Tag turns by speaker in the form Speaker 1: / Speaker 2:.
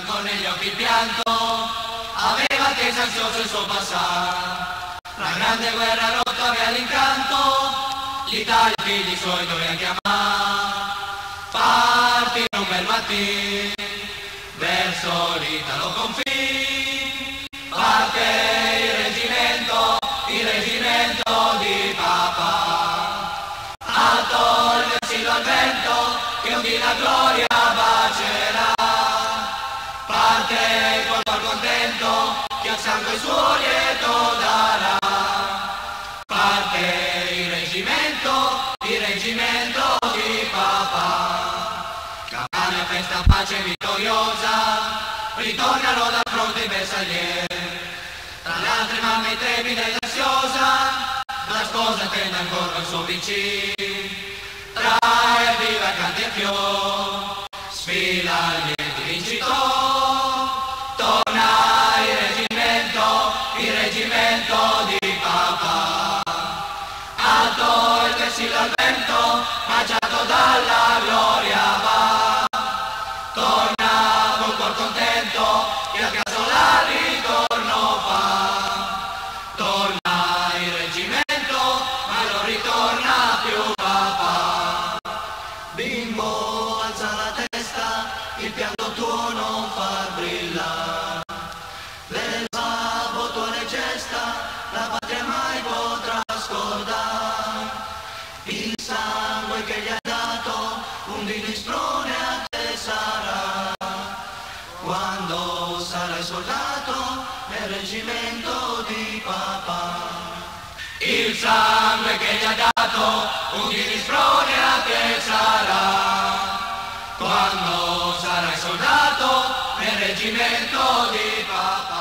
Speaker 1: Con negli occhi il pianto, aveva atteso ansioso il suo passare. La grande guerra rotta aveva l'incanto, l'Italia figli suoi doveva chiamare. Partire un bel mattino, verso l'Italo confine, parte il reggimento di papà. A togliersi dal vento, che un dì la gloria bacerà. Parte col cuor contento, che al sangue suo lieto darà. Parte il reggimento di papà. Campagna, festa, pace vittoriosa, ritornano dal fronte i bersaglieri. Tra le altre mamme trepida ed ansiosa, la sposa tende ancora il suo vicino. Tra il viva e canti e fior, sfila il lieto vincitore. Il reggimento di papà, alto il vessillo al vento, mangiato dalla gloria va. Torna col cuor contento, che a casa la ritorno fa. Torna il reggimento, ma non ritorna più papà. Bimbo, alza la testa, il pianto tuo non fa brillare. La patria mai potrà scordare il sangue che gli ha dato, un dinistrone a te sarà. Quando sarai soldato nel reggimento di papà, il sangue che gli ha dato, un dinistrone a te sarà. Quando sarai soldato nel reggimento di papà.